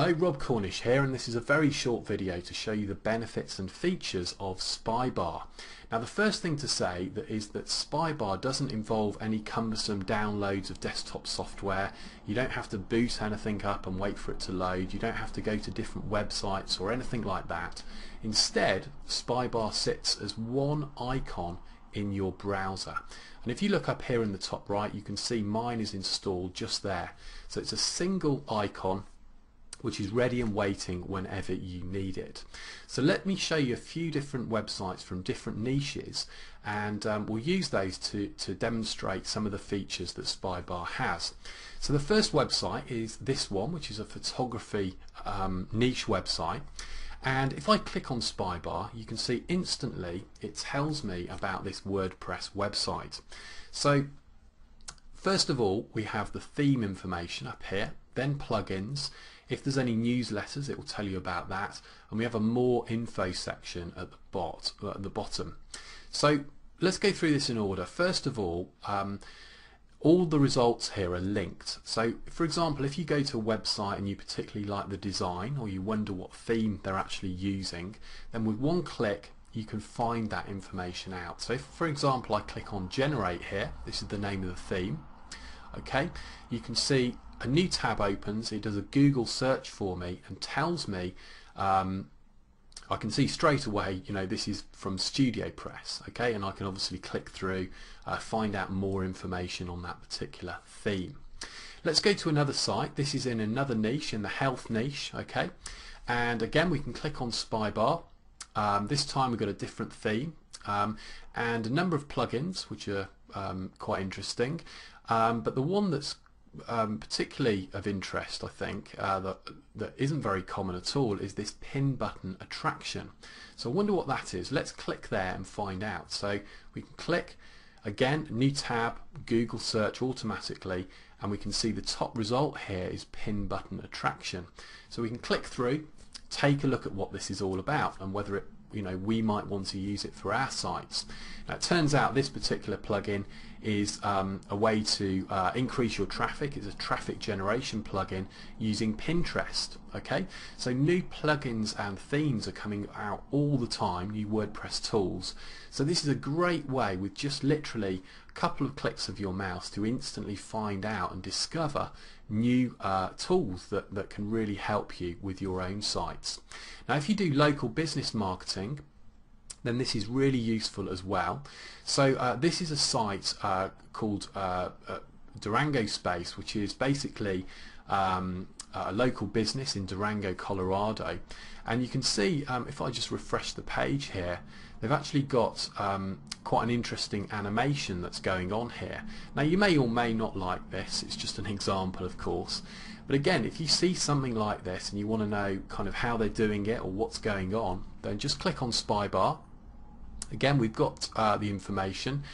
Hello, Rob Cornish here, and this is a very short video to show you the benefits and features of SpyBar. Now, the first thing to say is that SpyBar doesn't involve any cumbersome downloads of desktop software. You don't have to boot anything up and wait for it to load. You don't have to go to different websites or anything like that. Instead, SpyBar sits as one icon in your browser. And if you look up here in the top right, you can see mine is installed just there. So it's a single icon which is ready and waiting whenever you need it. So let me show you a few different websites from different niches, and we'll use those to demonstrate some of the features that SpyBar has. So the first website is this one, which is a photography niche website. And if I click on SpyBar, you can see instantly it tells me about this WordPress website. So first of all, we have the theme information up here, then plugins. If there's any newsletters, it will tell you about that, and we have a more info section at the bottom. So let's go through this in order. First of all the results here are linked. So for example, if you go to a website and you particularly like the design, or you wonder what theme they're actually using, then with one click you can find that information out. So if, for example, I click on generate here, this is the name of the theme. Okay, you can see a new tab opens, it does a Google search for me and tells me, I can see straight away, this is from Studio Press, okay, and I can obviously click through, find out more information on that particular theme. Let's go to another site. This is in another niche, in the health niche, okay, and again we can click on SpyBar. This time we've got a different theme and a number of plugins which are quite interesting, but the one that's particularly of interest, I think, that isn't very common at all, is this pin button attraction. So I wonder what that is. Let's click there and find out. So we can click again, new tab, Google search automatically, and we can see the top result here is pin button attraction. So we can click through, take a look at what this is all about and whether it we might want to use it for our sites. Now, it turns out this particular plugin is a way to increase your traffic. It's a traffic generation plugin using Pinterest. Okay, so new plugins and themes are coming out all the time, new WordPress tools. So this is a great way, with just literally a couple of clicks of your mouse, to instantly find out and discover new tools that can really help you with your own sites. Now, if you do local business marketing, then this is really useful as well. So this is a site called Durango Space, which is basically a local business in Durango, Colorado, and you can see if I just refresh the page here, they've actually got quite an interesting animation that's going on here. Now, you may or may not like this, it's just an example, of course, but again, if you see something like this and you want to know kind of how they're doing it or what's going on, then just click on SpyBar. Again, we've got the information.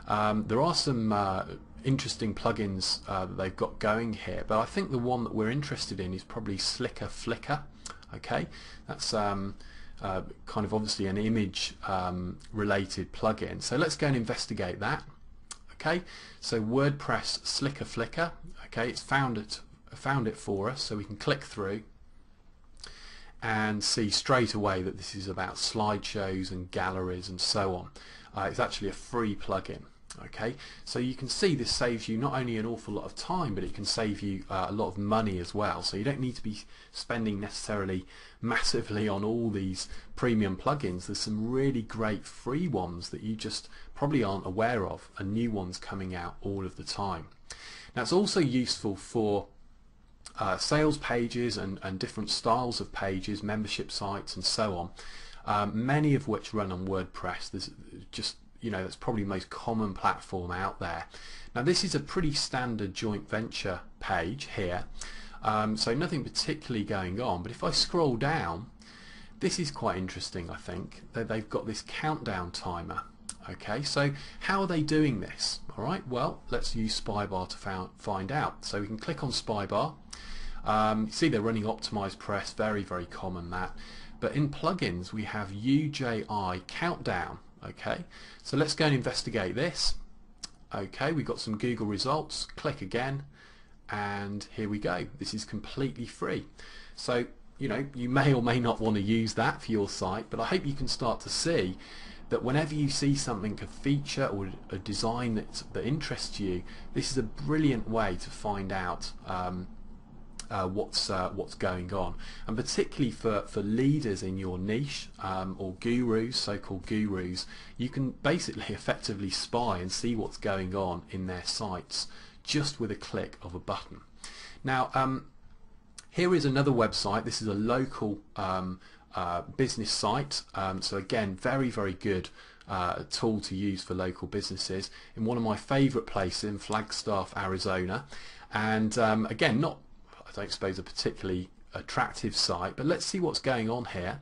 There are some interesting plugins that they've got going here, but I think the one that we're interested in is probably Slicker Flicker. Okay, that's kind of obviously an image related plugin. So let's go and investigate that. Okay, so WordPress Slicker Flicker. Okay, it's found it for us, so we can click through and see straight away that this is about slideshows and galleries and so on. It's actually a free plugin. Okay, so you can see this saves you not only an awful lot of time, but it can save you a lot of money as well. So you don't need to be spending necessarily massively on all these premium plugins. There's some really great free ones that you just probably aren't aware of, and new ones coming out all of the time. Now, it's also useful for sales pages and different styles of pages, membership sites and so on, many of which run on WordPress. There's just that's probably the most common platform out there. Now, this is a pretty standard joint venture page here, so nothing particularly going on, but if I scroll down, this is quite interesting. I think they've got this countdown timer. Okay, so how are they doing this? Alright, well, let's use SpyBar to find out. So we can click on SpyBar. See, they're running optimized press, very common that, but in plugins we have UJI countdown. Okay, so let's go and investigate this. Okay, we've got some Google results. Click again, and here we go. This is completely free. So you may or may not want to use that for your site, but I hope you can start to see that whenever you see something, a feature or a design that interests you, this is a brilliant way to find out what's going on, and particularly for leaders in your niche, or gurus, so-called gurus, you can basically effectively spy and see what's going on in their sites just with a click of a button. Now here is another website. This is a local business site, so again, very good tool to use for local businesses in one of my favorite places in Flagstaff, Arizona. And again, not, I don't suppose, a particularly attractive site, but let's see what's going on here.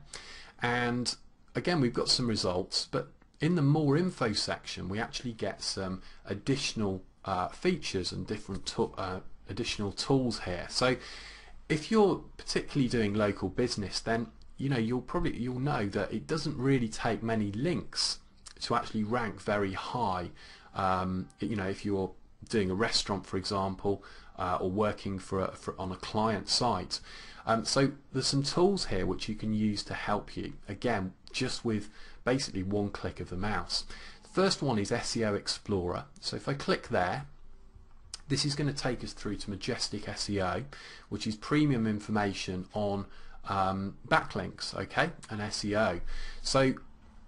And again, we've got some results, but in the more info section we actually get some additional features and different additional tools here. So if you're particularly doing local business, then you'll know that it doesn't really take many links to actually rank very high. If you're doing a restaurant, for example, or working on a client site. So there's some tools here which you can use to help you, again, just with basically one click of the mouse. The first one is SEO Explorer. So if I click there, this is going to take us through to Majestic SEO, which is premium information on backlinks, okay, and SEO. So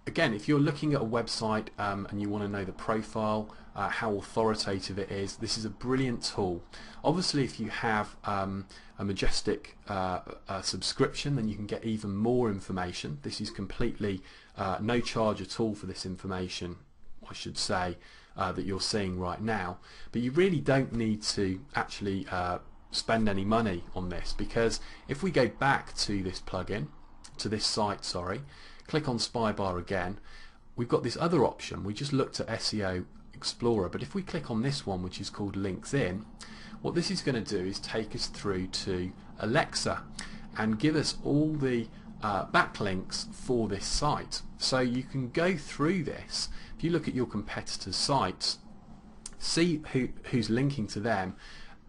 again, if you're looking at a website and you want to know the profile, how authoritative it is, this is a brilliant tool. Obviously, if you have a Majestic subscription, then you can get even more information. This is completely no charge at all for this information, I should say, that you're seeing right now. But you really don't need to actually spend any money on this, because if we go back to this plugin, to this site, sorry, click on SpyBar again, we've got this other option. We just looked at SEO Explorer, but if we click on this one, which is called Links In, what this is going to do is take us through to Alexa and give us all the backlinks for this site. So you can go through this. If you look at your competitors' sites, see who's linking to them,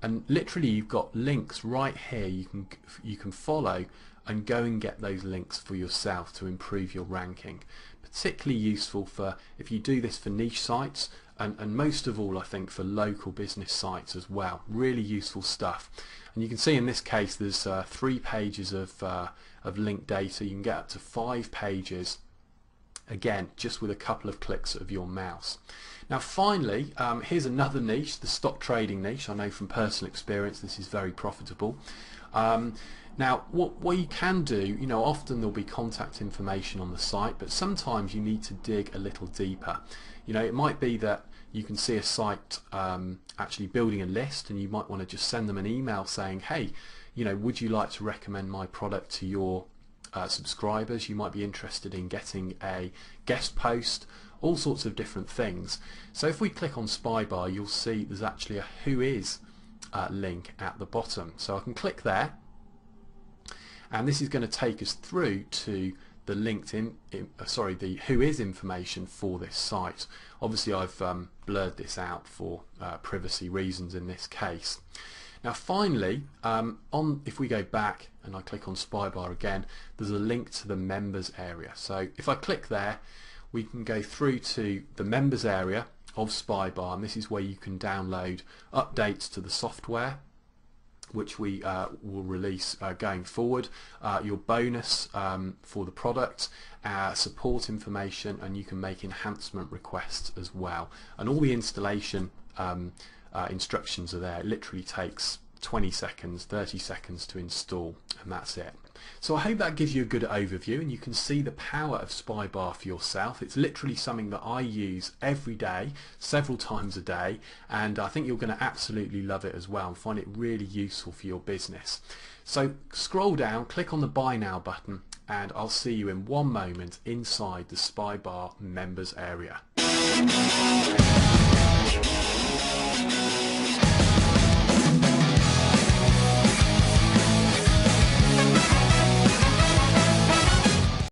and literally you've got links right here you can follow and go and get those links for yourself to improve your ranking. Particularly useful for if you do this for niche sites, and most of all I think for local business sites as well. Really useful stuff. And you can see in this case there's 3 pages of link data. You can get up to 5 pages, again, just with a couple of clicks of your mouse. Now finally, here's another niche, the stock trading niche. I know from personal experience this is very profitable. Now what you can do, often there'll be contact information on the site, but sometimes you need to dig a little deeper. It might be that you can see a site actually building a list, and you might want to just send them an email saying, hey, would you like to recommend my product to your subscribers? You might be interested in getting a guest post, all sorts of different things. So if we click on SpyBar, you'll see there's actually a Who Is link at the bottom. So I can click there, and this is going to take us through to the the Who Is information for this site. Obviously I've blurred this out for privacy reasons in this case. Now finally, if we go back and I click on SpyBar again, there's a link to the members area. So if I click there, we can go through to the members area of SpyBar, and this is where you can download updates to the software, which we will release going forward, your bonus for the product, support information, and you can make enhancement requests as well. And all the installation instructions are there. It literally takes 20 seconds, 30 seconds to install, and that's it. So I hope that gives you a good overview, and you can see the power of SpyBar for yourself. It's literally something that I use every day, several times a day, and I think you're going to absolutely love it as well and find it really useful for your business. So scroll down, click on the Buy Now button, and I'll see you in one moment inside the SpyBar members area.